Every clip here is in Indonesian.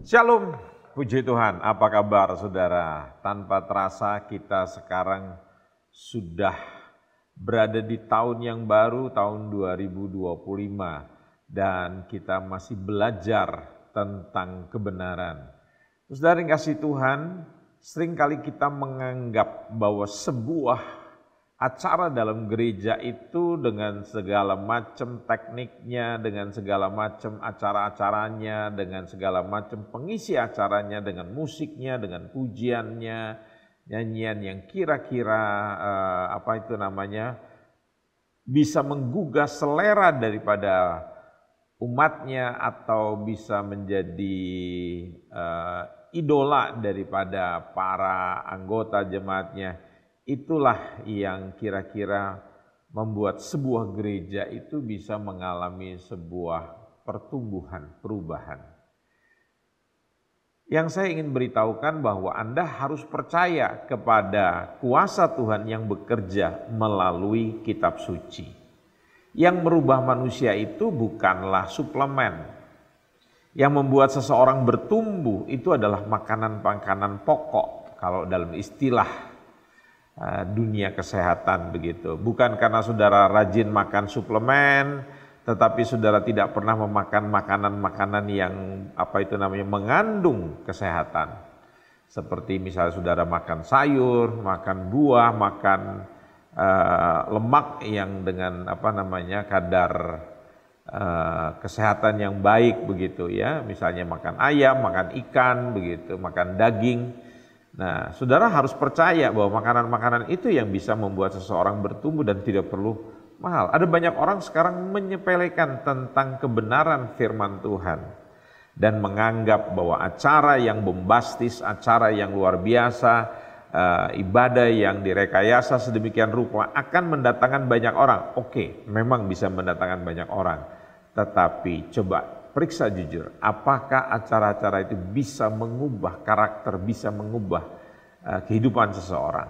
Shalom, puji Tuhan. Apa kabar saudara? Tanpa terasa kita sekarang sudah berada di tahun yang baru, tahun 2025. Dan kita masih belajar tentang kebenaran. Saudara yang kasih Tuhan, seringkali kita menganggap bahwa sebuah acara dalam gereja itu dengan segala macam tekniknya, dengan segala macam acara-acaranya, dengan segala macam pengisi acaranya, dengan musiknya, dengan pujiannya, nyanyian yang kira-kira bisa menggugah selera daripada umatnya atau bisa menjadi idola daripada para anggota jemaatnya. Itulah yang kira-kira membuat sebuah gereja itu bisa mengalami sebuah pertumbuhan, perubahan. Yang saya ingin beritahukan bahwa Anda harus percaya kepada kuasa Tuhan yang bekerja melalui kitab suci. Yang merubah manusia itu bukanlah suplemen. Yang membuat seseorang bertumbuh itu adalah makanan-makanan pokok kalau dalam istilah dunia kesehatan begitu. Bukan karena saudara rajin makan suplemen, tetapi saudara tidak pernah memakan makanan-makanan yang mengandung kesehatan. Seperti misalnya saudara makan sayur, makan buah, makan lemak yang dengan kadar kesehatan yang baik begitu ya. Misalnya makan ayam, makan ikan begitu, makan daging. Nah, saudara harus percaya bahwa makanan-makanan itu yang bisa membuat seseorang bertumbuh dan tidak perlu mahal. Ada banyak orang sekarang menyepelekan tentang kebenaran firman Tuhan dan menganggap bahwa acara yang bombastis, acara yang luar biasa, ibadah yang direkayasa sedemikian rupa akan mendatangkan banyak orang. Oke, memang bisa mendatangkan banyak orang, tetapi coba periksa jujur, apakah acara-acara itu bisa mengubah karakter, bisa mengubah kehidupan seseorang.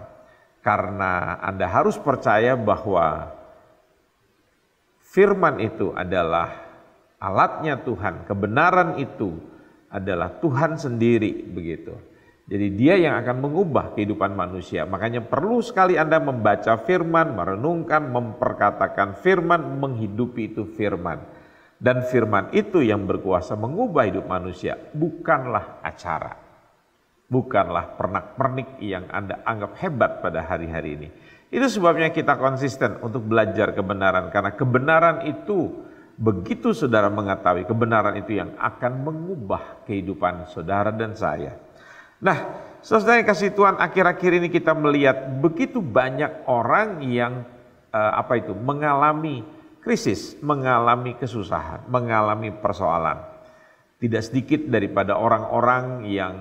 Karena Anda harus percaya bahwa firman itu adalah alatnya Tuhan, kebenaran itu adalah Tuhan sendiri begitu. Jadi dia yang akan mengubah kehidupan manusia. Makanya perlu sekali Anda membaca firman, merenungkan, memperkatakan firman, menghidupi itu firman. Dan firman itu yang berkuasa mengubah hidup manusia, bukanlah acara. Bukanlah pernak-pernik yang Anda anggap hebat pada hari-hari ini. Itu sebabnya kita konsisten untuk belajar kebenaran. Karena kebenaran itu, begitu saudara mengetahui, kebenaran itu yang akan mengubah kehidupan saudara dan saya. Nah, saudara yang kasih Tuhan, akhir-akhir ini kita melihat begitu banyak orang yang mengalami krisis, mengalami kesusahan, mengalami persoalan. Tidak sedikit daripada orang-orang yang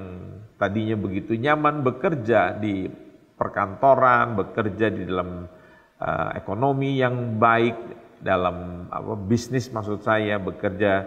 tadinya begitu nyaman bekerja di perkantoran, bekerja di dalam ekonomi yang baik, dalam bisnis maksud saya, bekerja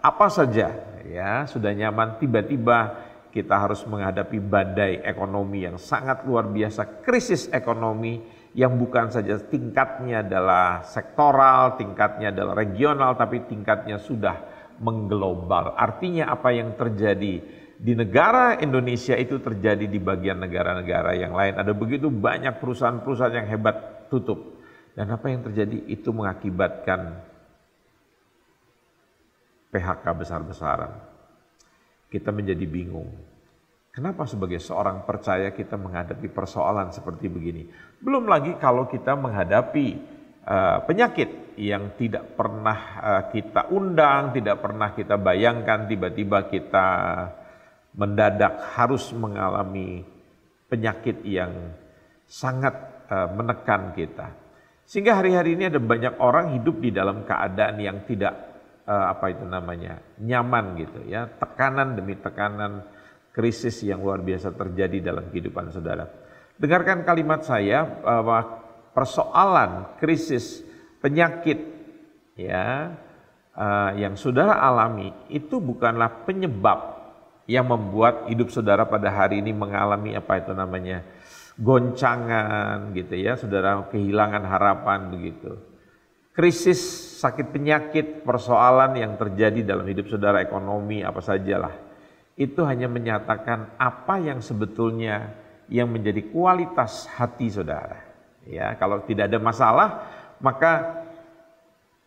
apa saja ya, sudah nyaman, tiba-tiba kita harus menghadapi badai ekonomi yang sangat luar biasa, krisis ekonomi yang bukan saja tingkatnya adalah sektoral, tingkatnya adalah regional, tapi tingkatnya sudah mengglobal. Artinya apa yang terjadi di negara Indonesia itu terjadi di bagian negara-negara yang lain. Ada begitu banyak perusahaan-perusahaan yang hebat tutup. Dan apa yang terjadi itu mengakibatkan PHK besar-besaran. Kita menjadi bingung. Kenapa sebagai seorang percaya kita menghadapi persoalan seperti begini? Belum lagi kalau kita menghadapi penyakit yang tidak pernah kita undang, tidak pernah kita bayangkan, tiba-tiba kita mendadak harus mengalami penyakit yang sangat menekan kita. Sehingga hari-hari ini ada banyak orang hidup di dalam keadaan yang tidak nyaman gitu ya, tekanan demi tekanan, krisis yang luar biasa terjadi dalam kehidupan saudara. Dengarkan kalimat saya bahwa persoalan, krisis, penyakit ya yang saudara alami itu bukanlah penyebab yang membuat hidup saudara pada hari ini mengalami goncangan gitu ya, saudara kehilangan harapan begitu. Krisis, sakit penyakit, persoalan yang terjadi dalam hidup saudara, ekonomi apa sajalah. itu hanya menyatakan apa yang sebetulnya yang menjadi kualitas hati saudara. Ya, kalau tidak ada masalah, maka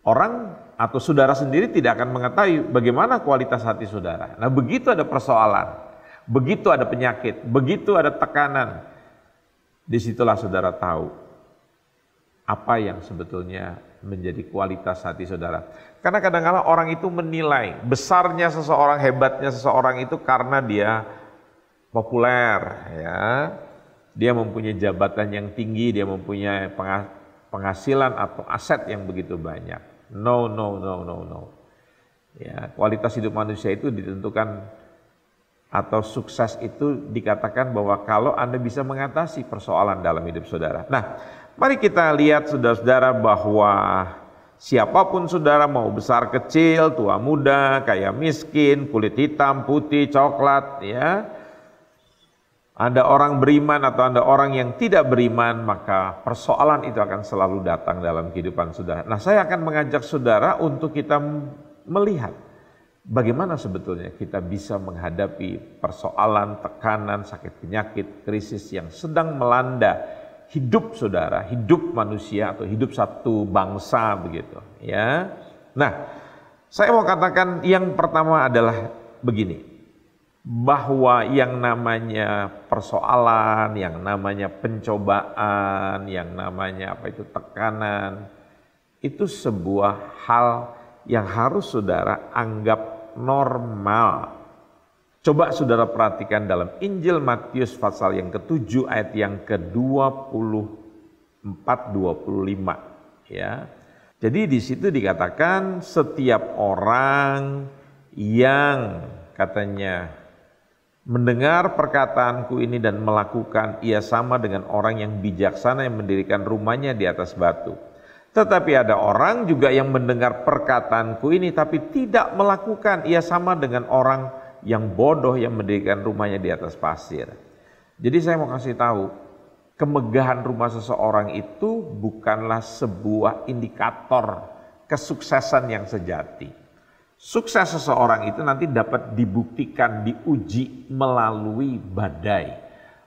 orang atau saudara sendiri tidak akan mengetahui bagaimana kualitas hati saudara. Nah, begitu ada persoalan, begitu ada penyakit, begitu ada tekanan, disitulah saudara tahu apa yang sebetulnya menjadi kualitas hati saudara. Karena kadang-kadang orang itu menilai besarnya seseorang, hebatnya seseorang itu karena dia populer, ya. Dia mempunyai jabatan yang tinggi, dia mempunyai penghasilan atau aset yang begitu banyak. No. Ya, kualitas hidup manusia itu ditentukan atau sukses itu dikatakan bahwa kalau Anda bisa mengatasi persoalan dalam hidup saudara. Nah, mari kita lihat saudara-saudara bahwa siapapun saudara, mau besar kecil, tua muda, kaya miskin, kulit hitam, putih, coklat, ya. Ada orang beriman atau ada orang yang tidak beriman, maka persoalan itu akan selalu datang dalam kehidupan saudara. Nah, saya akan mengajak saudara untuk kita melihat bagaimana sebetulnya kita bisa menghadapi persoalan, tekanan, sakit penyakit, krisis yang sedang melanda hidup saudara, hidup manusia atau hidup satu bangsa begitu, ya. Nah, saya mau katakan yang pertama adalah begini, bahwa yang namanya persoalan, yang namanya pencobaan, yang namanya tekanan, itu sebuah hal yang harus saudara anggap normal. Coba saudara perhatikan dalam Injil Matius pasal yang ke-7 ayat yang ke-24-25, ya. Jadi di situ dikatakan setiap orang yang katanya mendengar perkataanku ini dan melakukan, ia sama dengan orang yang bijaksana yang mendirikan rumahnya di atas batu. Tetapi ada orang juga yang mendengar perkataanku ini tapi tidak melakukan, ia sama dengan orang yang bodoh yang mendirikan rumahnya di atas pasir. Jadi saya mau kasih tahu, kemegahan rumah seseorang itu bukanlah sebuah indikator kesuksesan yang sejati. Sukses seseorang itu nanti dapat dibuktikan, diuji melalui badai,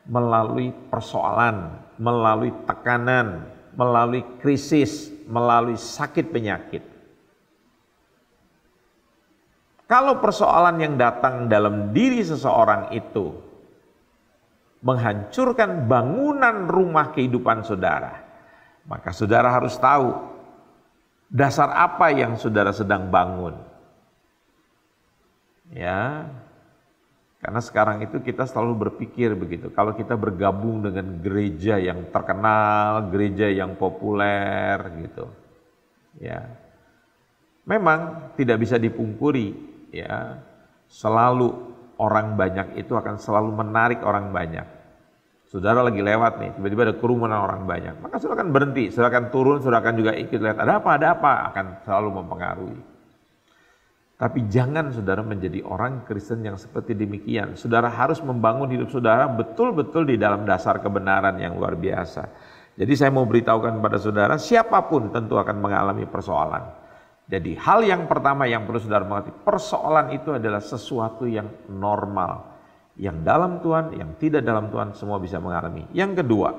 melalui persoalan, melalui tekanan, melalui krisis, melalui sakit penyakit. Kalau persoalan yang datang dalam diri seseorang itu menghancurkan bangunan rumah kehidupan saudara, maka saudara harus tahu dasar apa yang saudara sedang bangun. Ya, karena sekarang itu kita selalu berpikir begitu, kalau kita bergabung dengan gereja yang terkenal, gereja yang populer gitu, ya, memang tidak bisa dipungkiri, ya, selalu orang banyak itu akan selalu menarik orang banyak. Saudara lagi lewat nih, tiba-tiba ada kerumunan orang banyak, maka saudara akan berhenti, saudara akan turun, saudara akan juga ikut lihat ada apa, akan selalu mempengaruhi. Tapi jangan saudara menjadi orang Kristen yang seperti demikian. Saudara harus membangun hidup saudara betul-betul di dalam dasar kebenaran yang luar biasa. Jadi saya mau beritahukan kepada saudara, siapapun tentu akan mengalami persoalan. Jadi hal yang pertama yang perlu saudara mengerti, persoalan itu adalah sesuatu yang normal. Yang dalam Tuhan, yang tidak dalam Tuhan, semua bisa mengalami. Yang kedua,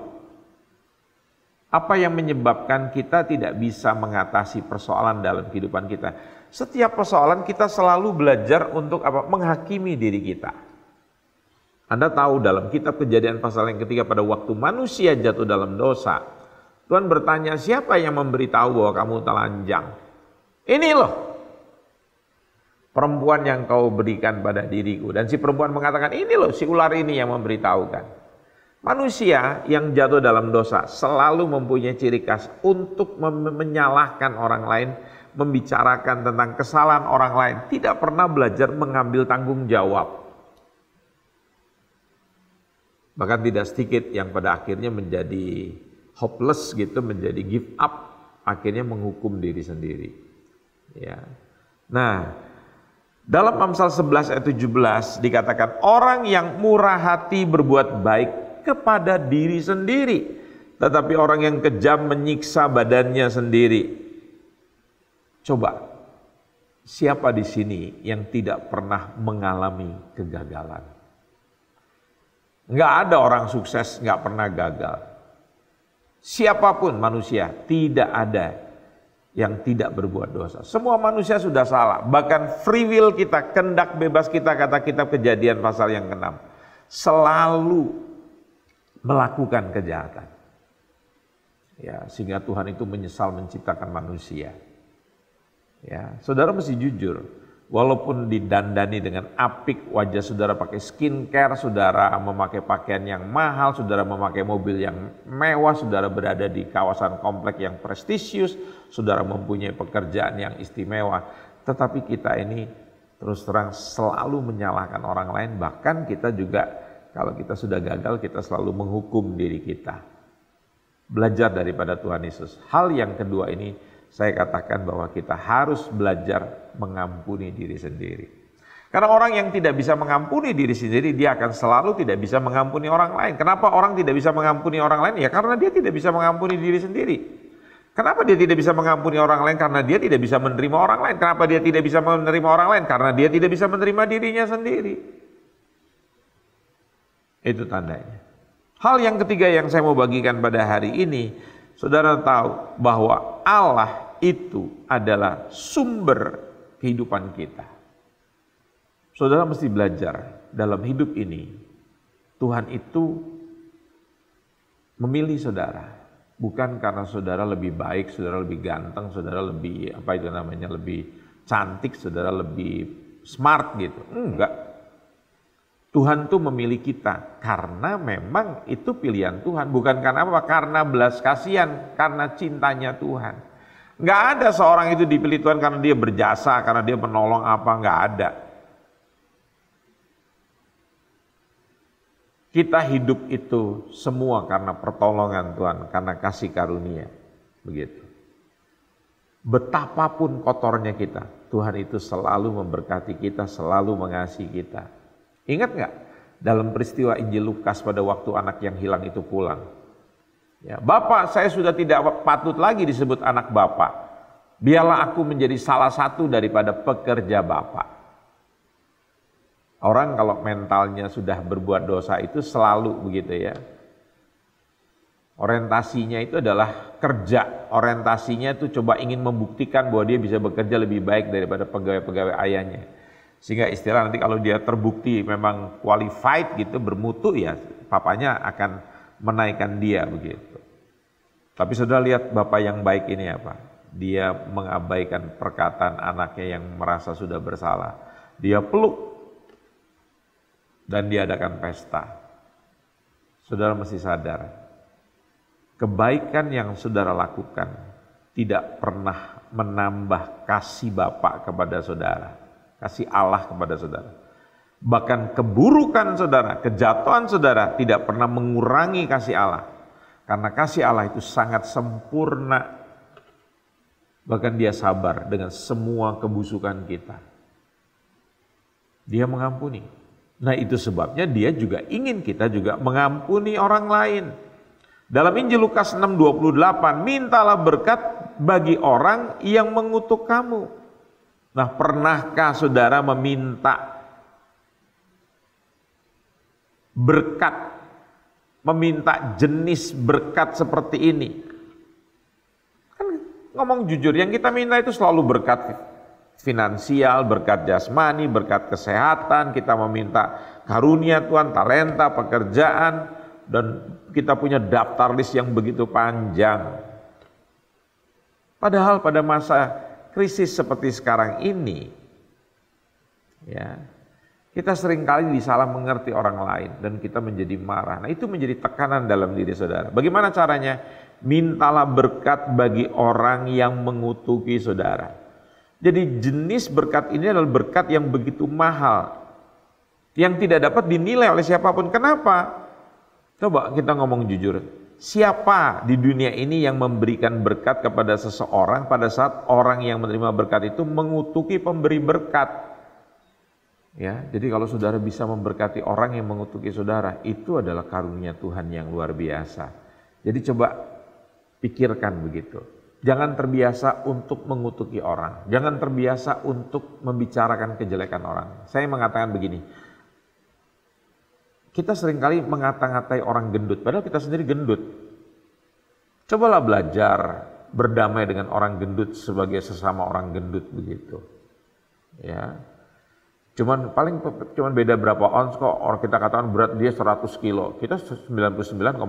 apa yang menyebabkan kita tidak bisa mengatasi persoalan dalam kehidupan kita? Setiap persoalan kita selalu belajar untuk menghakimi diri kita. Anda tahu dalam kitab Kejadian pasal yang ketiga, pada waktu manusia jatuh dalam dosa, Tuhan bertanya, siapa yang memberitahu bahwa kamu telanjang? Ini loh perempuan yang kau berikan pada diriku. Dan si perempuan mengatakan, ini loh si ular ini yang memberitahukan. Manusia yang jatuh dalam dosa selalu mempunyai ciri khas untuk menyalahkan orang lain, membicarakan tentang kesalahan orang lain, tidak pernah belajar mengambil tanggung jawab. Bahkan tidak sedikit yang pada akhirnya menjadi hopeless gitu, menjadi give up, akhirnya menghukum diri sendiri. Ya. Nah, dalam Amsal 11 ayat 17 dikatakan, orang yang murah hati berbuat baik kepada diri sendiri, tetapi orang yang kejam menyiksa badannya sendiri. Coba, Siapa di sini yang tidak pernah mengalami kegagalan? Nggak ada orang sukses nggak pernah gagal. Siapapun manusia, tidak ada yang tidak berbuat dosa. Semua manusia sudah salah. Bahkan free will kita, kehendak bebas kita, kata kitab Kejadian pasal yang ke-6, selalu melakukan kejahatan. Ya, sehingga Tuhan itu menyesal menciptakan manusia. Ya, saudara mesti jujur, walaupun didandani dengan apik, wajah saudara pakai skincare, saudara memakai pakaian yang mahal, saudara memakai mobil yang mewah, saudara berada di kawasan komplek yang prestisius, saudara mempunyai pekerjaan yang istimewa, tetapi kita ini terus terang selalu menyalahkan orang lain, bahkan kita juga kalau kita sudah gagal, kita selalu menghukum diri kita. Belajar daripada Tuhan Yesus. Hal yang kedua ini, saya katakan bahwa kita harus belajar mengampuni diri sendiri. Karena orang yang tidak bisa mengampuni diri sendiri, dia akan selalu tidak bisa mengampuni orang lain. Kenapa orang tidak bisa mengampuni orang lain? Ya karena dia tidak bisa mengampuni diri sendiri. Kenapa dia tidak bisa mengampuni orang lain? Karena dia tidak bisa menerima orang lain. Kenapa dia tidak bisa menerima orang lain? Karena dia tidak bisa menerima dirinya sendiri. Itu tandanya. Hal yang ketiga yang saya mau bagikan pada hari ini, saudara tahu bahwa Allah itu adalah sumber kehidupan kita. Saudara mesti belajar dalam hidup ini, Tuhan itu memilih saudara. Bukan karena saudara lebih baik, saudara lebih ganteng, saudara lebih lebih cantik, saudara lebih smart gitu. Enggak. Tuhan tuh memilih kita karena memang itu pilihan Tuhan, bukan karena apa? Karena belas kasihan, karena cintanya Tuhan. Nggak ada seorang itu dipilih Tuhan karena dia berjasa, karena dia menolong apa, nggak ada. Kita hidup itu semua karena pertolongan Tuhan, karena kasih karunia, begitu. Betapapun kotornya kita, Tuhan itu selalu memberkati kita, selalu mengasihi kita. Ingat nggak dalam peristiwa Injil Lukas pada waktu anak yang hilang itu pulang? Ya, Bapak, saya sudah tidak patut lagi disebut anak Bapak. Biarlah aku menjadi salah satu daripada pekerja Bapak. Orang kalau mentalnya sudah berbuat dosa itu selalu begitu ya. Orientasinya itu adalah kerja. Orientasinya itu coba ingin membuktikan bahwa dia bisa bekerja lebih baik daripada pegawai-pegawai ayahnya. Sehingga istilah nanti kalau dia terbukti memang qualified gitu, bermutu ya, papanya akan menaikkan dia begitu. Tapi saudara lihat bapak yang baik ini apa? Dia mengabaikan perkataan anaknya yang merasa sudah bersalah. Dia peluk dan diadakan pesta. Saudara mesti sadar, kebaikan yang saudara lakukan tidak pernah menambah kasih Bapa kepada saudara. Kasih Allah kepada saudara. Bahkan keburukan saudara, kejatuhan saudara tidak pernah mengurangi kasih Allah. Karena kasih Allah itu sangat sempurna. Bahkan dia sabar dengan semua kebusukan kita. Dia mengampuni. Nah itu sebabnya dia juga ingin kita juga mengampuni orang lain. Dalam Injil Lukas 6:28, mintalah berkat bagi orang yang mengutuk kamu. Nah, pernahkah saudara meminta berkat, meminta jenis berkat seperti ini? Kan ngomong jujur, yang kita minta itu selalu berkat finansial, berkat jasmani, berkat kesehatan, kita meminta karunia Tuhan, talenta, pekerjaan, dan kita punya daftar list yang begitu panjang. Padahal pada masa krisis seperti sekarang ini, ya, kita seringkali disalah mengerti orang lain dan kita menjadi marah. Nah itu menjadi tekanan dalam diri saudara. Bagaimana caranya? Mintalah berkat bagi orang yang mengutuki saudara. Jadi jenis berkat ini adalah berkat yang begitu mahal, yang tidak dapat dinilai oleh siapapun. Kenapa? Coba kita ngomong jujur. Siapa di dunia ini yang memberikan berkat kepada seseorang pada saat orang yang menerima berkat itu mengutuki pemberi berkat? Ya, jadi kalau saudara bisa memberkati orang yang mengutuki saudara, itu adalah karunia Tuhan yang luar biasa. Jadi coba pikirkan begitu. Jangan terbiasa untuk mengutuki orang. Jangan terbiasa untuk membicarakan kejelekan orang. Saya mengatakan begini, kita seringkali mengata-ngatai orang gendut, padahal kita sendiri gendut. Cobalah belajar berdamai dengan orang gendut sebagai sesama orang gendut begitu. Ya. Cuman beda berapa ons kok. Orang kita katakan berat dia 100 kilo, kita 99,8.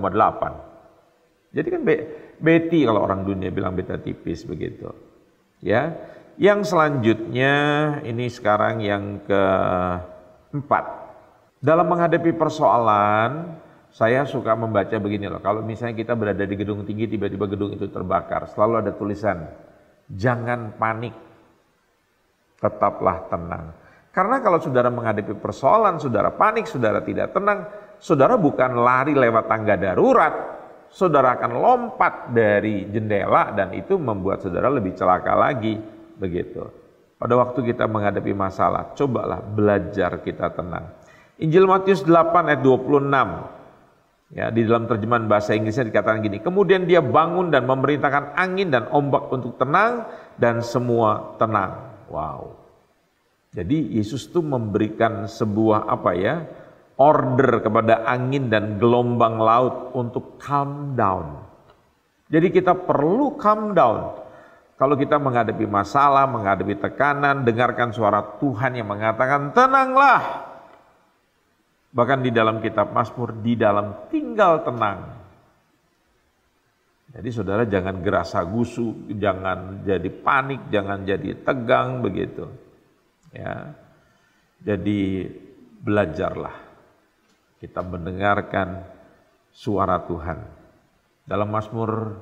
Jadi kan beti kalau orang dunia bilang beta tipis begitu. Ya. Yang selanjutnya ini sekarang yang keempat. Dalam menghadapi persoalan, saya suka membaca begini loh. Kalau misalnya kita berada di gedung tinggi, tiba-tiba gedung itu terbakar, selalu ada tulisan, jangan panik, tetaplah tenang. Karena kalau saudara menghadapi persoalan, saudara panik, saudara tidak tenang, saudara bukan lari lewat tangga darurat, saudara akan lompat dari jendela dan itu membuat saudara lebih celaka lagi, begitu. Pada waktu kita menghadapi masalah, cobalah belajar kita tenang. Injil Matius 8 ayat 26. Ya, di dalam terjemahan bahasa Inggrisnya dikatakan gini, kemudian dia bangun dan memerintahkan angin dan ombak untuk tenang dan semua tenang. Wow. Jadi Yesus itu memberikan sebuah order kepada angin dan gelombang laut untuk calm down. Jadi kita perlu calm down. Kalau kita menghadapi masalah, menghadapi tekanan, dengarkan suara Tuhan yang mengatakan tenanglah. Bahkan di dalam kitab Mazmur, di dalam tinggal tenang. Jadi saudara jangan gerasa gusu, jangan jadi panik, jangan jadi tegang begitu. Ya. Jadi belajarlah kita mendengarkan suara Tuhan. Dalam Mazmur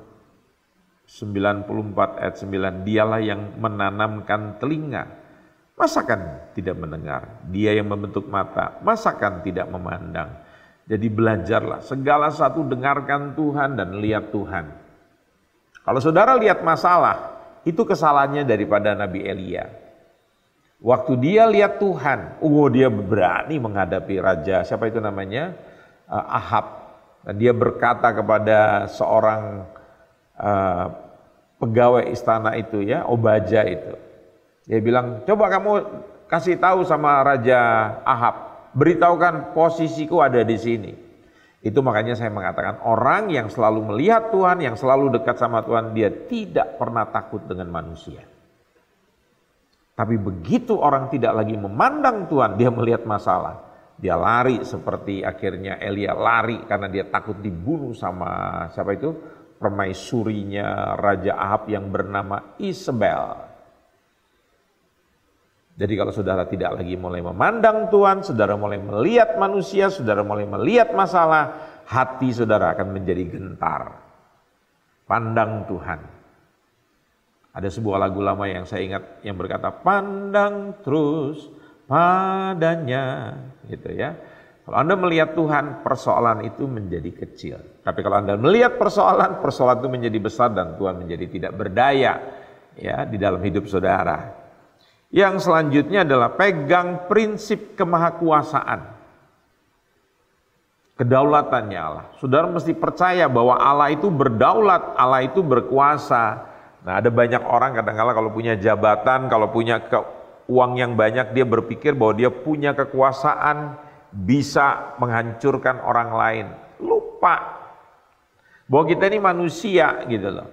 94 ayat 9, dialah yang menanamkan telinga, masakan tidak mendengar? Dia yang membentuk mata, masakan tidak memandang? Jadi belajarlah, segala satu dengarkan Tuhan dan lihat Tuhan. Kalau saudara lihat masalah, itu kesalahannya daripada Nabi Elia. Waktu dia lihat Tuhan, dia berani menghadapi raja, siapa itu namanya? Ahab. Dan dia berkata kepada seorang pegawai istana itu ya, Obaja itu. Dia bilang, coba kamu kasih tahu sama Raja Ahab, beritahukan posisiku ada di sini. Itu makanya saya mengatakan orang yang selalu melihat Tuhan, yang selalu dekat sama Tuhan, dia tidak pernah takut dengan manusia. Tapi begitu orang tidak lagi memandang Tuhan, dia melihat masalah, dia lari seperti akhirnya Elia lari karena dia takut dibunuh sama siapa itu? Permaisurinya Raja Ahab yang bernama Isabel. Jadi kalau saudara tidak lagi mulai memandang Tuhan, saudara mulai melihat manusia, saudara mulai melihat masalah, hati saudara akan menjadi gentar. Pandang Tuhan. Ada sebuah lagu lama yang saya ingat yang berkata, pandang terus padanya, gitu ya. Kalau Anda melihat Tuhan, persoalan itu menjadi kecil. Tapi kalau Anda melihat persoalan itu menjadi besar dan Tuhan menjadi tidak berdaya ya di dalam hidup saudara. Yang selanjutnya adalah pegang prinsip kemahakuasaan. Kedaulatannya Allah. Saudara mesti percaya bahwa Allah itu berdaulat, Allah itu berkuasa. Nah, ada banyak orang kadang-kala kalau punya jabatan, kalau punya uang yang banyak, dia berpikir bahwa dia punya kekuasaan, bisa menghancurkan orang lain. Lupa bahwa kita ini manusia gitu loh.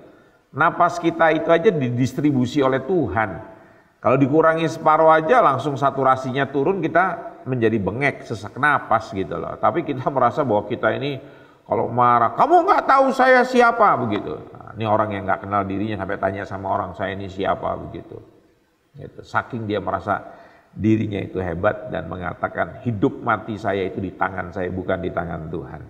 Napas kita itu aja didistribusi oleh Tuhan. Kalau dikurangi separuh aja langsung saturasinya turun, kita menjadi bengek, sesak napas gitu loh. Tapi kita merasa bahwa kita ini kalau marah, kamu nggak tahu saya siapa begitu. Nah, ini orang yang nggak kenal dirinya sampai tanya sama orang, saya ini siapa begitu. Gitu. Saking dia merasa dirinya itu hebat dan mengatakan hidup mati saya itu di tangan saya, bukan di tangan Tuhan.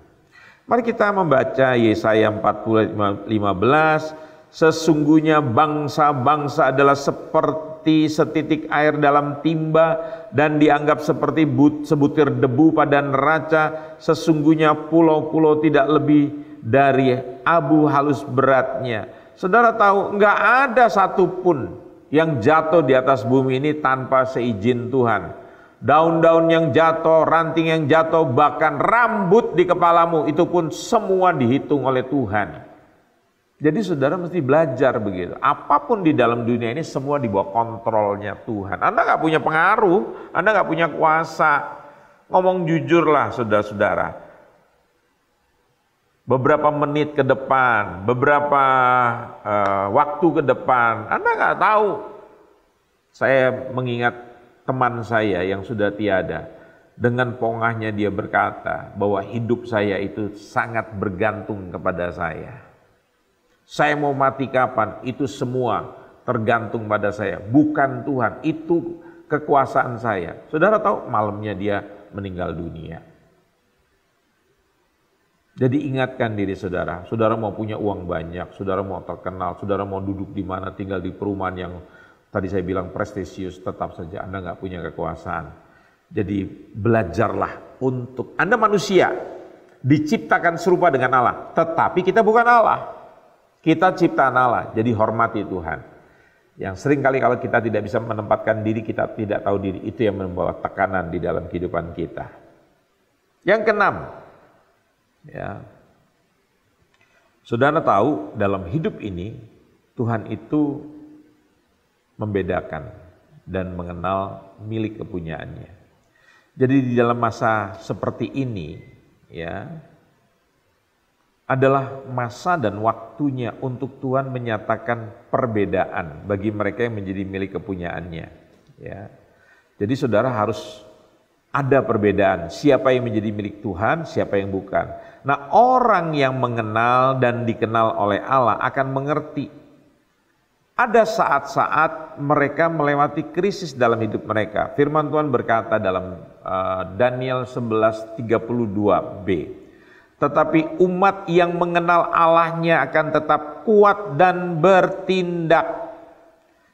Mari kita membaca Yesaya 40:15. Sesungguhnya bangsa-bangsa adalah seperti setitik air dalam timba dan dianggap seperti sebutir debu pada neraca. Sesungguhnya pulau-pulau tidak lebih dari abu halus beratnya. Saudara tahu nggak ada satupun yang jatuh di atas bumi ini tanpa seizin Tuhan. Daun-daun yang jatuh, ranting yang jatuh, bahkan rambut di kepalamu itu pun semua dihitung oleh Tuhan. Jadi saudara mesti belajar begitu. Apapun di dalam dunia ini semua di bawah kontrolnya Tuhan. Anda nggak punya pengaruh, Anda nggak punya kuasa. Ngomong jujurlah saudara-saudara. Beberapa menit ke depan, beberapa waktu ke depan, Anda nggak tahu. Saya mengingat teman saya yang sudah tiada. Dengan pongahnya dia berkata bahwa hidup saya itu sangat bergantung kepada saya. Saya mau mati kapan, itu semua tergantung pada saya. Bukan Tuhan, itu kekuasaan saya. Saudara tahu malamnya dia meninggal dunia. Jadi ingatkan diri saudara. Saudara mau punya uang banyak, saudara mau terkenal, saudara mau duduk di mana, tinggal di perumahan yang tadi saya bilang prestisius, tetap saja Anda nggak punya kekuasaan. Jadi belajarlah untuk, Anda manusia, diciptakan serupa dengan Allah. Tetapi kita bukan Allah. Kita ciptaan Allah, jadi hormati Tuhan. Yang sering kali kalau kita tidak bisa menempatkan diri, kita tidak tahu diri, itu yang membawa tekanan di dalam kehidupan kita. Yang keenam, ya, saudara tahu dalam hidup ini Tuhan itu membedakan dan mengenal milik kepunyaannya. Jadi di dalam masa seperti ini, ya, adalah masa dan waktunya untuk Tuhan menyatakan perbedaan bagi mereka yang menjadi milik kepunyaannya. Ya. Jadi saudara harus ada perbedaan, siapa yang menjadi milik Tuhan, siapa yang bukan. Nah, orang yang mengenal dan dikenal oleh Allah akan mengerti. Ada saat-saat mereka melewati krisis dalam hidup mereka. Firman Tuhan berkata dalam Daniel 11:32b. Tetapi umat yang mengenal Allahnya akan tetap kuat dan bertindak.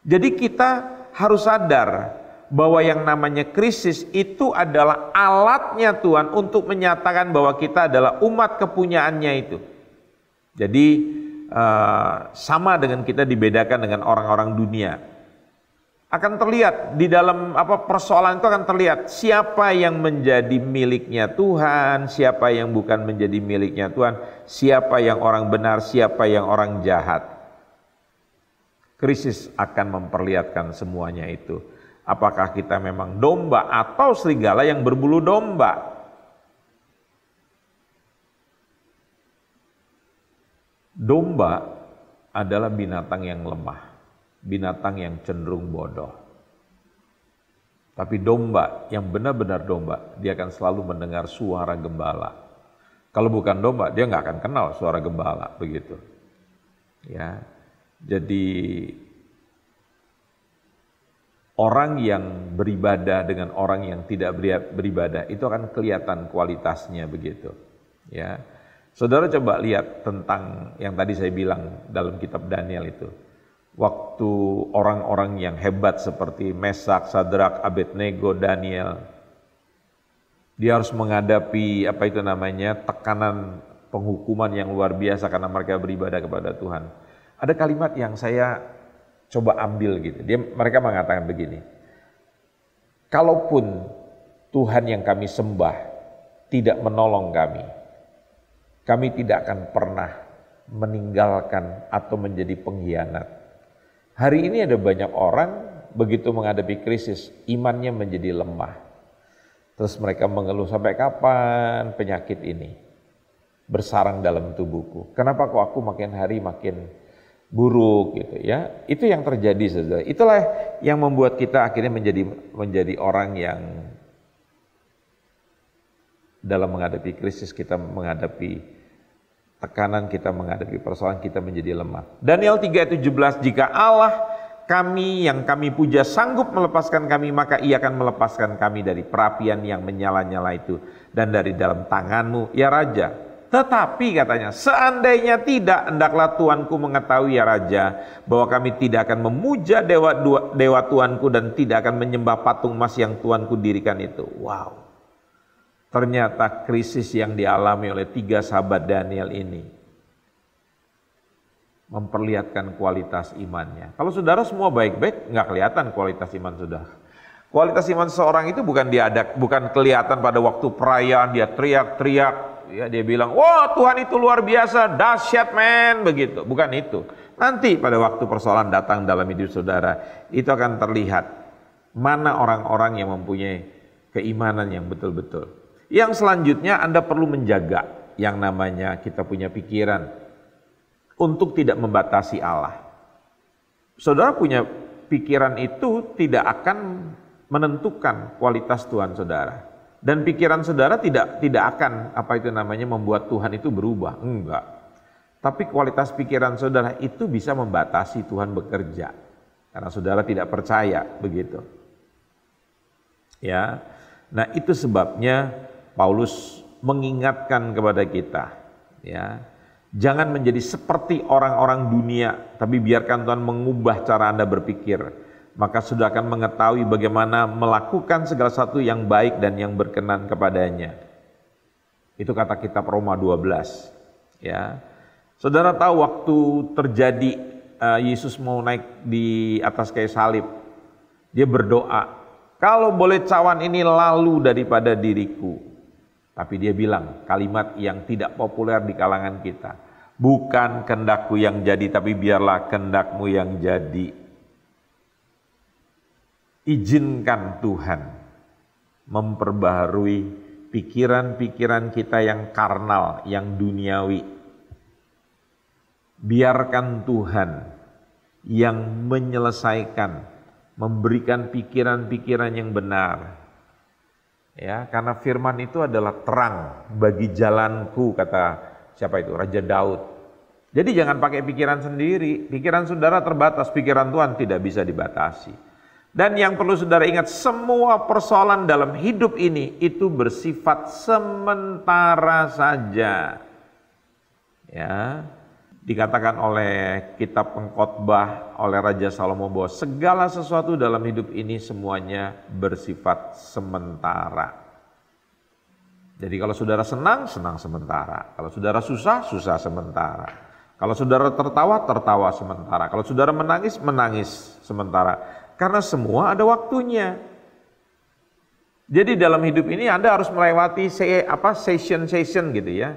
Jadi kita harus sadar bahwa yang namanya krisis itu adalah alatnya Tuhan untuk menyatakan bahwa kita adalah umat kepunyaannya itu. Jadi sama dengan kita dibedakan dengan orang-orang dunia. Akan terlihat di dalam persoalan itu akan terlihat siapa yang menjadi miliknya Tuhan, siapa yang bukan menjadi miliknya Tuhan, siapa yang orang benar, siapa yang orang jahat. Krisis akan memperlihatkan semuanya itu. Apakah kita memang domba atau serigala yang berbulu domba? Domba adalah binatang yang lemah. Binatang yang cenderung bodoh. Tapi domba yang benar-benar domba, dia akan selalu mendengar suara gembala. Kalau bukan domba, dia nggak akan kenal suara gembala, begitu. Ya, jadi orang yang beribadah dengan orang yang tidak beribadah itu akan kelihatan kualitasnya, begitu. Ya, saudara coba lihat tentang yang tadi saya bilang dalam kitab Daniel itu. Waktu orang-orang yang hebat seperti Mesak, Sadrak, Abednego, Daniel, dia harus menghadapi tekanan penghukuman yang luar biasa karena mereka beribadah kepada Tuhan. Ada kalimat yang saya coba ambil gitu. Mereka mengatakan begini, kalaupun Tuhan yang kami sembah tidak menolong kami tidak akan pernah meninggalkan atau menjadi pengkhianat. Hari ini ada banyak orang begitu menghadapi krisis, imannya menjadi lemah. Terus mereka mengeluh, sampai kapan penyakit ini bersarang dalam tubuhku? Kenapa kok aku makin hari makin buruk gitu ya? Itu yang terjadi saudara. Itulah yang membuat kita akhirnya menjadi orang yang dalam menghadapi krisis, kita menghadapi tekanan, kita menghadapi persoalan, kita menjadi lemah. Daniel 3:17, jika Allah kami yang kami puja sanggup melepaskan kami, maka ia akan melepaskan kami dari perapian yang menyala-nyala itu dan dari dalam tanganmu ya Raja. Tetapi katanya, seandainya tidak, hendaklah Tuanku mengetahui ya Raja, bahwa kami tidak akan memuja dewa Tuanku dan tidak akan menyembah patung emas yang Tuanku dirikan itu. Wow. Ternyata krisis yang dialami oleh 3 sahabat Daniel ini memperlihatkan kualitas imannya. Kalau saudara semua baik-baik, nggak kelihatan kualitas iman saudara. Kualitas iman seseorang itu bukan kelihatan pada waktu perayaan dia teriak-teriak, ya dia bilang, wah Tuhan itu luar biasa, dahsyat men, begitu. Bukan itu. Nanti pada waktu persoalan datang dalam hidup saudara, itu akan terlihat mana orang-orang yang mempunyai keimanan yang betul-betul. Yang selanjutnya Anda perlu menjaga yang namanya kita punya pikiran untuk tidak membatasi Allah. Saudara punya pikiran itu tidak akan menentukan kualitas Tuhan saudara. Dan pikiran saudara tidak akan membuat Tuhan itu berubah, enggak. Tapi kualitas pikiran saudara itu bisa membatasi Tuhan bekerja. Karena saudara tidak percaya, begitu. Ya. Nah, itu sebabnya Paulus mengingatkan kepada kita, ya. Jangan menjadi seperti orang-orang dunia, tapi biarkan Tuhan mengubah cara Anda berpikir. Maka sudah akan mengetahui bagaimana melakukan segala sesuatu yang baik dan yang berkenan kepadanya. Itu kata kitab Roma 12. Ya. Saudara tahu waktu terjadi Yesus mau naik di atas kayu salib, dia berdoa, kalau boleh cawan ini lalu daripada diriku. Tapi dia bilang kalimat yang tidak populer di kalangan kita. Bukan kehendakku yang jadi, tapi biarlah kehendakmu yang jadi. Izinkan Tuhan memperbaharui pikiran-pikiran kita yang karnal, yang duniawi. Biarkan Tuhan yang menyelesaikan, memberikan pikiran-pikiran yang benar. Ya, karena firman itu adalah terang bagi jalanku, kata siapa itu? Raja Daud. Jadi jangan pakai pikiran sendiri. Pikiran saudara terbatas, pikiran Tuhan tidak bisa dibatasi. Dan yang perlu saudara ingat, semua persoalan dalam hidup ini itu bersifat sementara saja. Ya, dikatakan oleh kitab Pengkhotbah oleh Raja Salomo bahwa segala sesuatu dalam hidup ini semuanya bersifat sementara. Jadi kalau saudara senang, senang sementara. Kalau saudara susah, susah sementara. Kalau saudara tertawa, tertawa sementara. Kalau saudara menangis, menangis sementara. Karena semua ada waktunya. Jadi dalam hidup ini Anda harus melewati session gitu ya.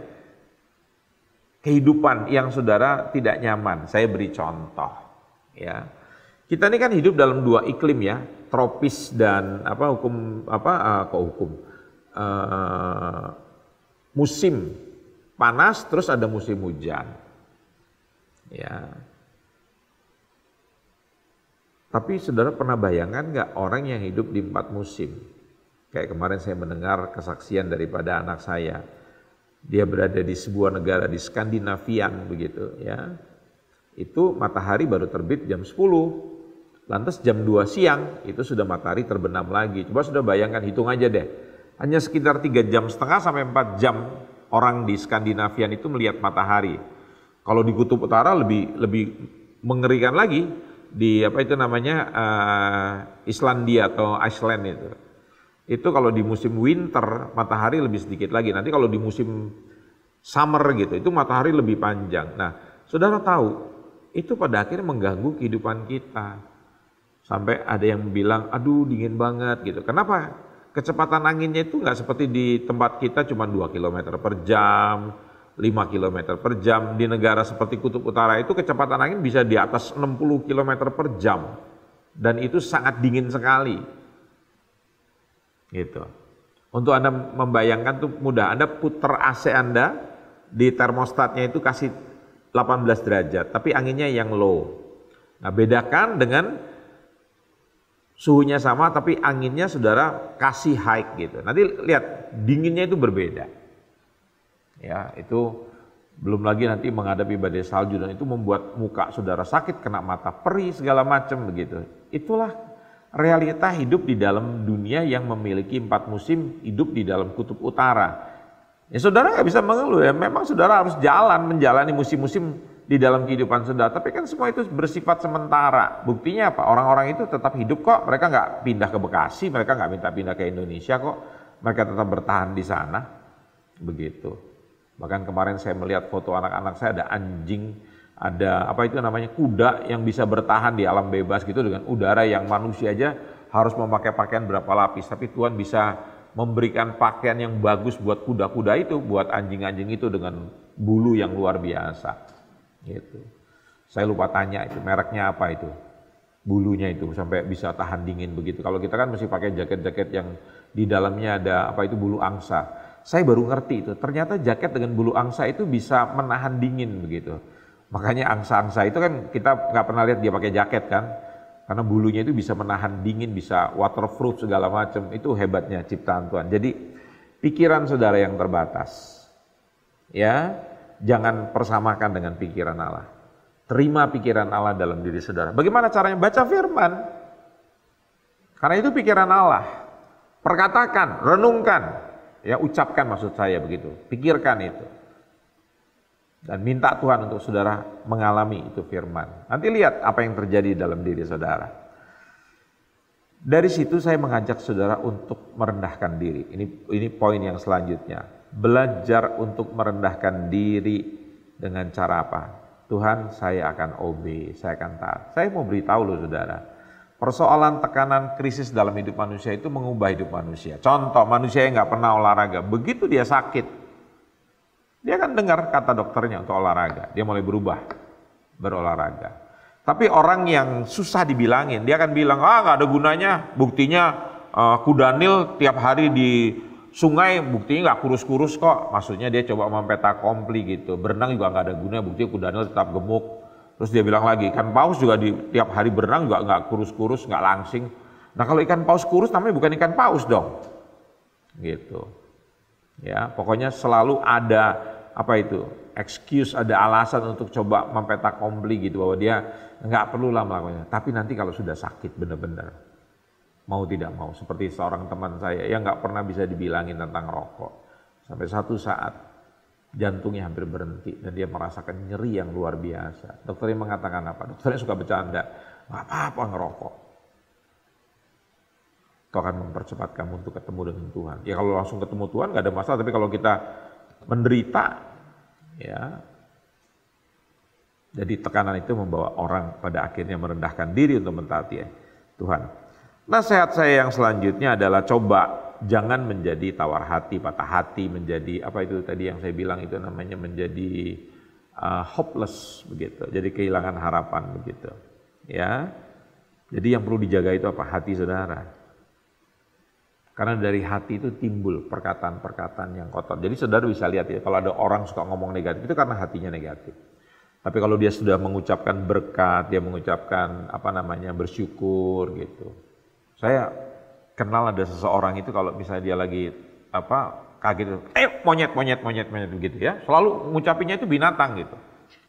Kehidupan yang saudara tidak nyaman. Saya beri contoh ya. Kita ini kan hidup dalam dua iklim ya, tropis dan musim panas terus ada musim hujan. Ya. Tapi saudara pernah bayangkan nggak orang yang hidup di 4 musim? Kayak kemarin saya mendengar kesaksian daripada anak saya. Dia berada di sebuah negara di Skandinavian begitu ya. Itu matahari baru terbit jam 10. Lantas jam 2 siang itu sudah matahari terbenam lagi. Coba sudah bayangkan, hitung aja deh. Hanya sekitar 3,5 jam sampai 4 jam orang di Skandinavian itu melihat matahari. Kalau di kutub utara lebih mengerikan lagi. Di Islandia atau Iceland itu kalau di musim winter matahari lebih sedikit lagi. Nanti kalau di musim summer gitu itu matahari lebih panjang. Nah, saudara tahu itu pada akhirnya mengganggu kehidupan kita. Sampai ada yang bilang, aduh dingin banget gitu. Kenapa? Kecepatan anginnya itu nggak seperti di tempat kita cuma 2 km per jam. 5 km per jam. Di negara seperti Kutub Utara itu kecepatan angin bisa di atas 60 km per jam. Dan itu sangat dingin sekali. Gitu. Untuk Anda membayangkan tuh mudah. Anda putar AC Anda di termostatnya itu kasih 18 derajat. Tapi anginnya yang low. Nah bedakan dengan suhunya sama tapi anginnya saudara kasih high gitu. Nanti lihat dinginnya itu berbeda. Ya, itu belum lagi nanti menghadapi badai salju dan itu membuat muka saudara sakit, kena mata perih segala macam begitu. Itulah realita hidup di dalam dunia yang memiliki 4 musim, hidup di dalam kutub utara. Ya saudara nggak bisa mengeluh ya, memang saudara harus menjalani musim-musim di dalam kehidupan saudara. Tapi kan semua itu bersifat sementara. Buktinya apa? Orang-orang itu tetap hidup kok. Mereka nggak pindah ke Bekasi, mereka nggak minta pindah ke Indonesia kok. Mereka tetap bertahan di sana. Begitu. Bahkan kemarin saya melihat foto anak-anak saya, ada anjing, ada kuda yang bisa bertahan di alam bebas gitu dengan udara yang manusia aja harus memakai pakaian berapa lapis. Tapi Tuhan bisa memberikan pakaian yang bagus buat kuda-kuda itu, buat anjing-anjing itu dengan bulu yang luar biasa. Gitu. Saya lupa tanya itu mereknya apa itu, bulunya itu sampai bisa tahan dingin begitu. Kalau kita kan mesti pakai jaket-jaket yang di dalamnya ada apa itu bulu angsa. Saya baru ngerti itu, ternyata jaket dengan bulu angsa itu bisa menahan dingin begitu. Makanya angsa-angsa itu kan kita nggak pernah lihat dia pakai jaket kan, karena bulunya itu bisa menahan dingin, bisa waterproof segala macam. Itu hebatnya ciptaan Tuhan. Jadi pikiran saudara yang terbatas, ya jangan persamakan dengan pikiran Allah. Terima pikiran Allah dalam diri saudara. Bagaimana caranya? Baca firman. Karena itu pikiran Allah. Perkatakan, renungkan, ya ucapkan maksud saya begitu. Pikirkan itu. Dan minta Tuhan untuk saudara mengalami itu firman. Nanti lihat apa yang terjadi dalam diri saudara. Dari situ saya mengajak saudara untuk merendahkan diri. Ini poin yang selanjutnya. Belajar untuk merendahkan diri dengan cara apa? Tuhan, saya akan obey, saya akan taat. Saya mau beritahu loh saudara. Persoalan tekanan krisis dalam hidup manusia itu mengubah hidup manusia. Contoh, manusia yang nggak pernah olahraga. Begitu dia sakit, dia akan dengar kata dokternya untuk olahraga. Dia mulai berolahraga. Tapi orang yang susah dibilangin, dia akan bilang, nggak ada gunanya. Buktinya Kudanil tiap hari di sungai, buktinya nggak kurus-kurus kok. Maksudnya dia coba mempetakompli gitu. Berenang juga nggak ada gunanya, buktinya Kudanil tetap gemuk. Terus dia bilang lagi, ikan paus juga tiap hari berenang juga nggak kurus-kurus, nggak langsing. Nah kalau ikan paus kurus namanya bukan ikan paus dong. Gitu. Ya, pokoknya selalu ada apa itu excuse, ada alasan untuk coba mempetakompli gitu bahwa dia nggak perlu lah melakukannya. Tapi nanti kalau sudah sakit benar-benar mau tidak mau, seperti seorang teman saya yang nggak pernah bisa dibilangin tentang rokok, sampai satu saat jantungnya hampir berhenti dan dia merasakan nyeri yang luar biasa. Dokternya mengatakan apa? Dokternya suka bercanda, nggak apa-apa ngerokok. Itu akan mempercepat kamu untuk ketemu dengan Tuhan. Ya kalau langsung ketemu Tuhan nggak ada masalah, tapi kalau kita menderita, ya, jadi tekanan itu membawa orang pada akhirnya merendahkan diri untuk mentaati Tuhan. Nasihat saya yang selanjutnya adalah coba jangan menjadi tawar hati, patah hati, menjadi apa itu tadi yang saya bilang itu namanya menjadi hopeless begitu. Jadi kehilangan harapan begitu. Ya. Jadi yang perlu dijaga itu apa? Hati saudara. Karena dari hati itu timbul perkataan-perkataan yang kotor. Jadi saudara bisa lihat ya, kalau ada orang suka ngomong negatif itu karena hatinya negatif. Tapi kalau dia sudah mengucapkan berkat, dia mengucapkan apa namanya bersyukur gitu. Saya kenal ada seseorang itu kalau misalnya dia lagi apa kaget, monyet begitu ya. Selalu ngucapinnya itu binatang gitu.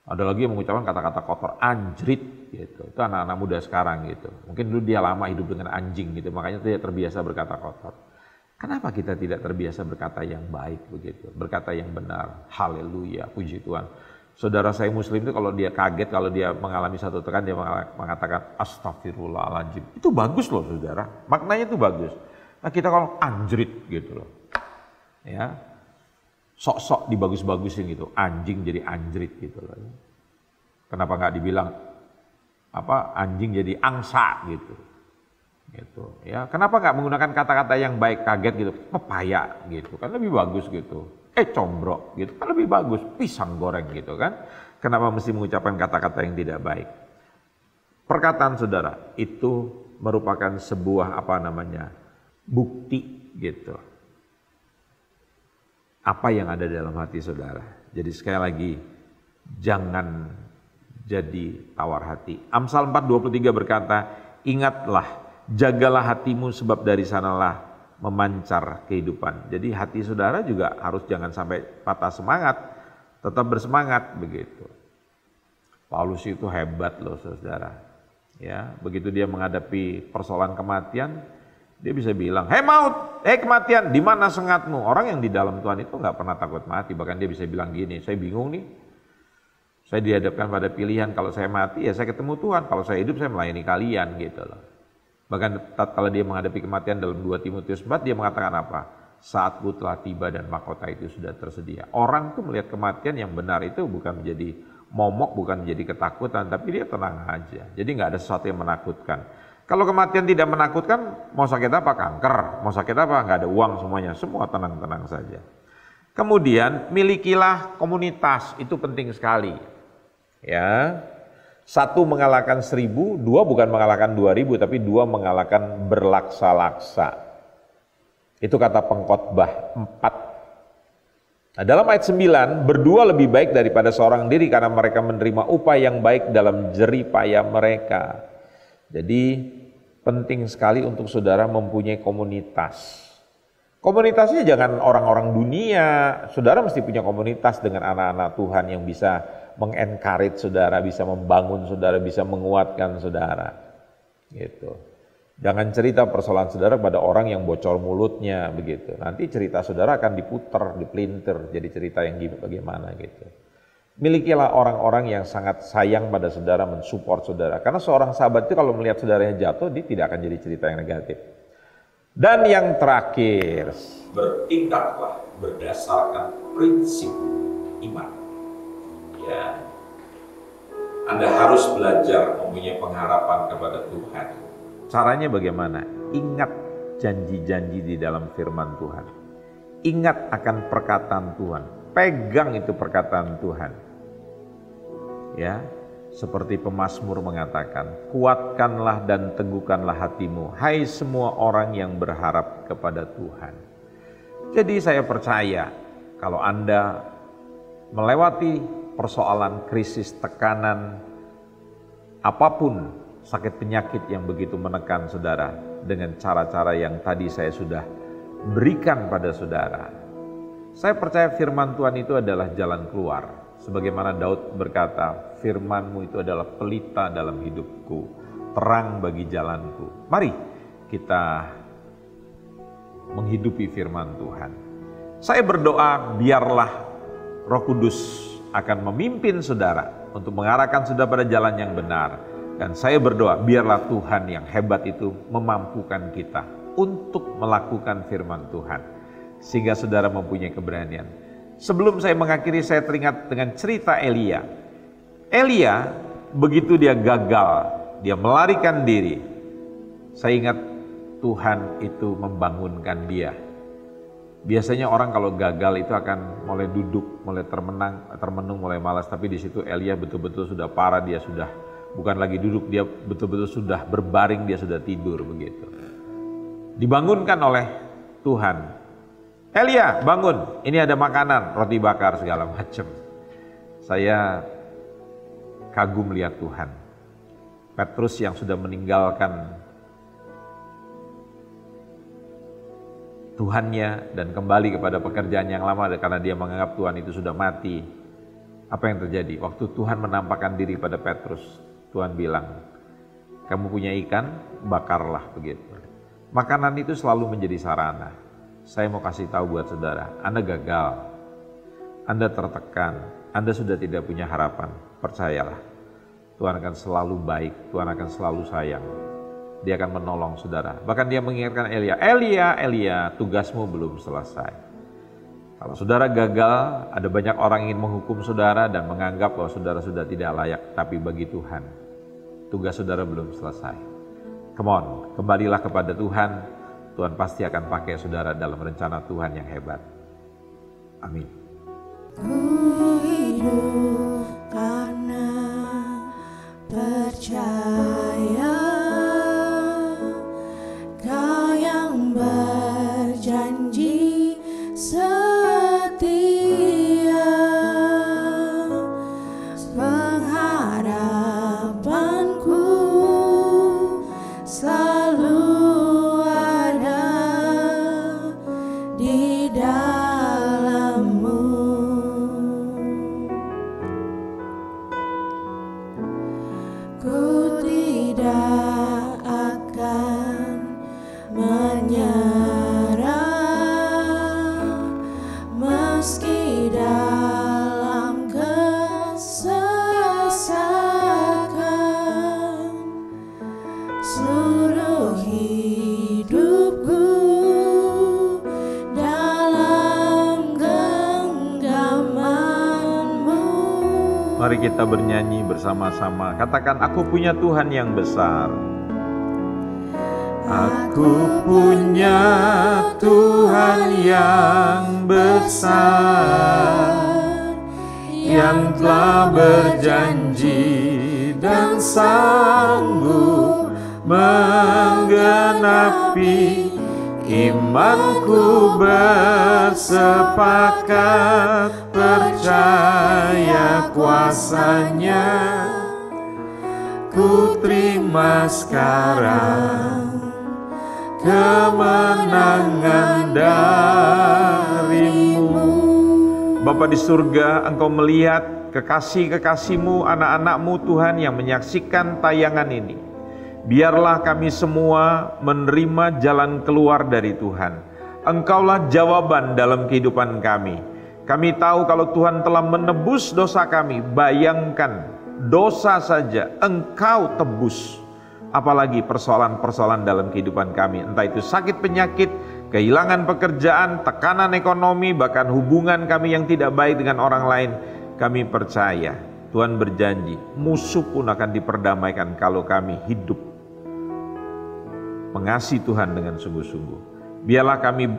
Ada lagi yang mengucapkan kata-kata kotor, anjrit gitu. Itu anak-anak muda sekarang gitu. Mungkin dulu dia lama hidup dengan anjing gitu, makanya dia terbiasa berkata kotor. Kenapa kita tidak terbiasa berkata yang baik begitu, berkata yang benar? Haleluya, puji Tuhan. Saudara saya muslim itu kalau dia kaget, kalau dia mengalami satu tekanan, dia mengatakan astagfirullahaladzim. Itu bagus loh saudara, maknanya itu bagus. Nah kita kalau anjrit gitu loh, ya. Sok-sok dibagus-bagusin gitu, anjing jadi anjrit gitu loh. Kenapa nggak dibilang apa anjing jadi angsa gitu, gitu ya? Kenapa nggak menggunakan kata-kata yang baik, kaget gitu, pepaya gitu, kan lebih bagus gitu. Combrok gitu, kan lebih bagus, pisang goreng gitu kan? Kenapa mesti mengucapkan kata-kata yang tidak baik? Perkataan saudara itu merupakan sebuah apa namanya bukti gitu. Apa yang ada dalam hati saudara. Jadi sekali lagi, jangan jadi tawar hati. Amsal 4:23 berkata, ingatlah, jagalah hatimu sebab dari sanalah memancar kehidupan. Jadi hati saudara juga harus jangan sampai patah semangat, tetap bersemangat begitu. Paulus itu hebat loh saudara. Ya, begitu dia menghadapi persoalan kematian, dia bisa bilang, hei maut, hei kematian, di mana sengatmu? Orang yang di dalam Tuhan itu nggak pernah takut mati. Bahkan dia bisa bilang gini, saya bingung nih. Saya dihadapkan pada pilihan, kalau saya mati ya saya ketemu Tuhan. Kalau saya hidup saya melayani kalian gitu loh. Bahkan kalau dia menghadapi kematian dalam 2 Timotius 4, dia mengatakan apa? Saatku telah tiba dan mahkota itu sudah tersedia. Orang tuh melihat kematian yang benar itu bukan menjadi momok, bukan menjadi ketakutan, tapi dia tenang aja. Jadi nggak ada sesuatu yang menakutkan. Kalau kematian tidak menakutkan, mau sakit apa? Kanker, mau sakit apa? Nggak ada uang semuanya, semua tenang-tenang saja. Kemudian milikilah komunitas, itu penting sekali. Ya, 1 mengalahkan 1000, 2 bukan mengalahkan 2000, tapi 2 mengalahkan berlaksa-laksa. Itu kata pengkhotbah 4. Nah, dalam ayat 9, berdua lebih baik daripada seorang diri karena mereka menerima upah yang baik dalam jerih payah mereka. Jadi penting sekali untuk saudara mempunyai komunitas. Komunitasnya jangan orang-orang dunia, saudara mesti punya komunitas dengan anak-anak Tuhan yang bisa mengencourage saudara, bisa membangun saudara, bisa menguatkan saudara. Gitu. Jangan cerita persoalan saudara pada orang yang bocor mulutnya begitu. Nanti cerita saudara akan diputer, dipelintir, jadi cerita yang bagaimana gitu. Milikilah orang-orang yang sangat sayang pada saudara, mensupport saudara. Karena seorang sahabat itu kalau melihat saudaranya jatuh, dia tidak akan jadi cerita yang negatif. Dan yang terakhir, bertindaklah berdasarkan prinsip iman. Ya, Anda harus belajar mempunyai pengharapan kepada Tuhan. Caranya bagaimana? Ingat janji-janji di dalam firman Tuhan. Ingat akan perkataan Tuhan. Pegang itu perkataan Tuhan. Ya, seperti pemazmur mengatakan, kuatkanlah dan teguhkanlah hatimu, hai semua orang yang berharap kepada Tuhan. Jadi saya percaya kalau Anda melewati persoalan krisis, tekanan, apapun, sakit penyakit yang begitu menekan saudara, dengan cara-cara yang tadi saya sudah berikan pada saudara, saya percaya firman Tuhan itu adalah jalan keluar. Sebagaimana Daud berkata, firman-Mu itu adalah pelita dalam hidupku, terang bagi jalanku. Mari kita menghidupi firman Tuhan. Saya berdoa biarlah Roh Kudus akan memimpin saudara untuk mengarahkan saudara pada jalan yang benar. Dan saya berdoa biarlah Tuhan yang hebat itu memampukan kita untuk melakukan firman Tuhan. Sehingga saudara mempunyai keberanian. Sebelum saya mengakhiri, saya teringat dengan cerita Elia. Elia, begitu dia gagal, dia melarikan diri. Saya ingat Tuhan itu membangunkan dia. Biasanya orang kalau gagal itu akan mulai duduk, mulai termenung, mulai malas. Tapi di situ Elia betul-betul sudah parah, dia sudah bukan lagi duduk, dia betul-betul sudah berbaring, dia sudah tidur begitu. Dibangunkan oleh Tuhan. Elia, bangun, ini ada makanan, roti bakar segala macam. Saya kagum lihat Tuhan. Petrus yang sudah meninggalkan Tuhannya dan kembali kepada pekerjaan yang lama karena dia menganggap Tuhan itu sudah mati. Apa yang terjadi? Waktu Tuhan menampakkan diri pada Petrus, Tuhan bilang, kamu punya ikan, bakarlah begitu. Makanan itu selalu menjadi sarana. Saya mau kasih tahu buat saudara, Anda gagal, Anda tertekan, Anda sudah tidak punya harapan. Percayalah, Tuhan akan selalu baik, Tuhan akan selalu sayang. Dia akan menolong saudara. Bahkan dia mengingatkan Elia, Elia, tugasmu belum selesai. Kalau saudara gagal, ada banyak orang ingin menghukum saudara dan menganggap bahwa saudara sudah tidak layak. Tapi bagi Tuhan, tugas saudara belum selesai. Come on, kembalilah kepada Tuhan. Tuhan pasti akan pakai saudara dalam rencana Tuhan yang hebat. Amin. Ku hidup karena percaya Kau yang berjanji setia, pengharapanku selalu di dalam-Mu. Ku tidak akan menyerah meski dalam kesesakan. Seluruh hidupku Mari kita bernyanyi bersama-sama. Katakan, aku punya Tuhan yang besar. Aku punya Tuhan yang besar, yang telah berjanji dan sanggup menggenapi. Imanku bersepakat percaya kuasa-Nya. Ku terima sekarang kemenangan dari-Mu. Bapa di surga, Engkau melihat kekasih-kekasih-Mu, anak-anak-Mu Tuhan yang menyaksikan tayangan ini. Biarlah kami semua menerima jalan keluar dari Tuhan. Engkaulah jawaban dalam kehidupan kami. Kami tahu kalau Tuhan telah menebus dosa kami. Bayangkan, dosa saja Engkau tebus. Apalagi persoalan-persoalan dalam kehidupan kami. Entah itu sakit penyakit, kehilangan pekerjaan, tekanan ekonomi, bahkan hubungan kami yang tidak baik dengan orang lain. Kami percaya Tuhan berjanji, musuh pun akan diperdamaikan kalau kami hidup mengasihi Tuhan dengan sungguh-sungguh. Biarlah kami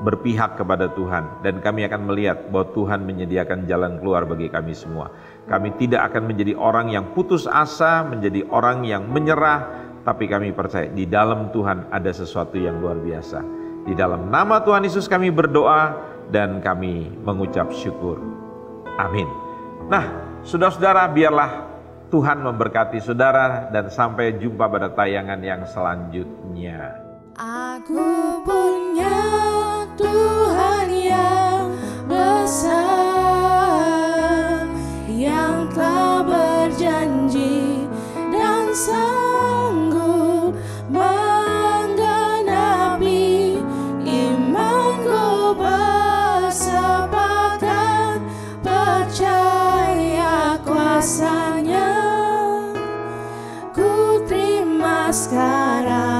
berpihak kepada Tuhan, dan kami akan melihat bahwa Tuhan menyediakan jalan keluar bagi kami semua. Kami tidak akan menjadi orang yang putus asa, menjadi orang yang menyerah, tapi kami percaya di dalam Tuhan ada sesuatu yang luar biasa. Di dalam nama Tuhan Yesus kami berdoa dan kami mengucap syukur. Amin. Nah, saudara-saudara, biarlah Tuhan memberkati saudara dan sampai jumpa pada tayangan yang selanjutnya. Aku punya Tuhan yang besar, yang telah berjanji dan sanggup menggenapi. Imanku bersepakat percaya kuasa-Nya. Ku terima sekarang